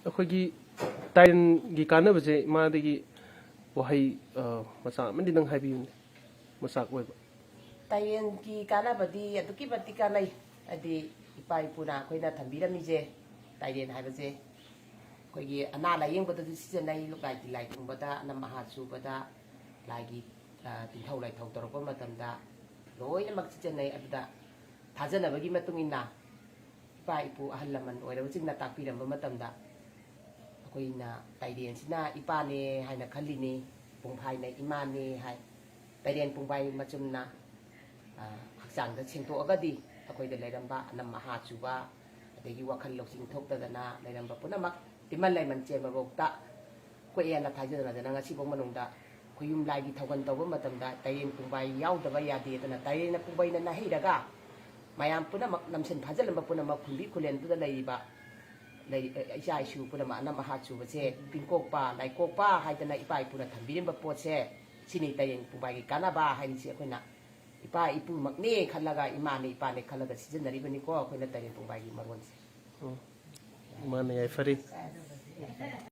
ꯑꯩꯈꯣꯏꯒꯤ ꯇꯥꯏꯔꯦꯟꯒꯤ ꯀꯥꯟꯅꯕꯁꯦ ꯃꯥꯗꯒꯤ ꯋꯥꯍꯩ ꯃꯆꯥ ꯑꯃꯗꯤ ꯅꯪ ꯍꯥꯏꯕꯤꯌꯨꯅꯦ ꯃꯆꯥꯛ ꯑꯣꯏꯕ ꯇꯥꯏꯔꯦꯟꯒꯤ ꯀꯥꯟꯅꯕꯗꯤ ꯑꯗꯨꯛꯀꯤ ꯃꯇꯤꯛ ꯀꯥꯟꯅꯩ ꯍꯥꯏꯗꯤ ꯏꯄꯥ ꯏꯄꯨꯅ ꯑꯩꯈꯣꯏꯅ ꯊꯝꯕꯤꯔꯝꯃꯤꯁꯦ ꯇꯥꯏꯔꯦꯟ ꯍꯥꯏꯕꯁꯦ ꯑꯩꯈꯣꯏꯒꯤ ꯑꯅꯥ ꯂꯥꯏꯌꯦꯡꯕꯗꯁꯨ ꯁꯤꯖꯤꯟꯅꯩ ꯂꯥꯏ ꯂꯥꯏ ꯊꯨꯡꯕꯗ ꯑꯅꯝ ꯑꯍꯥ ꯆꯨꯕꯗ ꯂꯥꯏꯒꯤ ꯇꯤꯟꯊꯧ ꯂꯥꯏꯊꯧ ꯇꯧꯔꯛꯄ ꯃꯇꯝꯗ ꯂꯣꯏꯅꯃꯛ ꯁꯤꯖꯤꯟꯅꯩ ꯑꯗꯨꯗ ꯊꯥꯖꯅꯕꯒꯤ ꯃꯇꯨꯡ ꯏꯟꯅ ꯏꯄꯥ ꯏꯄꯨ ꯑꯍꯜ ꯂꯃꯟ ꯑꯣꯏꯔꯕꯁꯤꯡꯅ ꯇꯥꯛꯄꯤꯔꯝꯕ ꯃꯇꯝꯗ ꯑꯩꯈꯣꯏꯅ ꯇꯥꯏꯔꯦꯟꯁꯤꯅ ꯏꯄꯥꯅꯦ ꯍꯥꯏꯅ ꯈꯜꯂꯤꯅꯤ ꯄꯨꯡꯐꯥꯏꯅ ꯏꯃꯥꯅꯦ ꯍꯥꯏ ꯇꯥꯏꯔꯦꯟ ꯄꯨꯡꯐꯥꯏ ꯃꯆꯨꯝꯅ ꯍꯛꯆꯥꯡꯗ ꯁꯦꯡꯇꯣꯛꯑꯒꯗꯤ ꯑꯩꯈꯣꯏꯗ ꯂꯩꯔꯝꯕ ꯑꯅꯝ ꯑꯍꯥ ꯆꯨꯕ ꯑꯗꯒꯤ ꯋꯥꯈꯜ ꯂꯧꯁꯤꯡ ꯊꯣꯛꯇꯗꯅ ꯂꯩꯔꯝꯕ ꯄꯨꯝꯅꯃꯛ ꯇꯤꯃꯟ ꯂꯩꯃꯟ ꯆꯦꯟꯕꯐꯥꯎꯗ ꯀꯣꯛꯑꯦꯅ ꯊꯥꯖꯅꯗꯅ ꯉꯁꯤꯐꯥꯎ ꯃꯅꯨꯡꯗ ꯈꯨꯌꯨꯝ ꯂꯥꯏꯒꯤ ꯊꯧꯒꯜ ꯇꯧꯕ ꯃꯇꯝꯗ ꯇꯥꯏꯔꯦꯟ ꯄꯨꯡꯐꯥꯏ ꯌꯥꯎꯗꯕ ꯌꯥꯗꯦꯗꯅ ꯇꯥꯏꯔꯦꯟꯅ ꯄꯨꯡꯐꯥꯏꯅ ꯅꯥꯍꯩꯔꯒ ꯃꯌꯥꯝ ꯄꯨꯝꯅꯃꯛ ꯅꯝꯁꯤꯟ ꯐꯥꯖꯤꯜꯂꯝꯕ ꯄꯨꯝꯅꯃꯛ ꯈꯨꯟꯕꯤ ꯈꯨꯂꯦꯟꯗꯨꯗ ꯂꯩꯔꯤꯕ ꯏꯆꯥ ꯏꯁꯨ ꯄꯨꯝꯅꯃꯛ ꯑꯅꯝ ꯑꯍꯥ ꯆꯨꯕꯁꯦ ꯄꯤꯡꯀꯣꯛꯄ ꯂꯥꯏꯀꯣꯛꯄ ꯍꯥꯏꯗꯅ ꯏꯄꯥ ꯏꯄꯨꯅ ꯊꯝꯕꯤꯔꯝꯕ ꯄꯣꯠꯁꯦ ꯁꯤꯅꯤ ꯇꯥꯏꯔꯦꯟ ꯄꯨꯡꯐꯥꯏꯒꯤ ꯀꯥꯟꯅꯕ ꯍꯥꯏꯔꯤꯁꯦ ꯑꯩꯈꯣꯏꯅ ꯏꯄꯥ ꯏꯄꯨꯃꯛꯅꯦ ꯈꯜꯂꯒ ꯏꯃꯥꯅꯦ ꯏꯄꯥꯅꯦ ꯈꯜꯂꯒ ꯁꯤꯖꯤꯟꯅꯔꯤꯕꯅꯤꯀꯣ ꯑꯩꯈꯣꯏꯅ ꯇꯥꯏꯔꯦꯟ ꯄꯨꯡꯐꯥꯏꯒꯤ ꯃꯔꯣꯟꯁꯦ ꯃꯥꯅ ꯌꯥꯏꯐꯔꯤ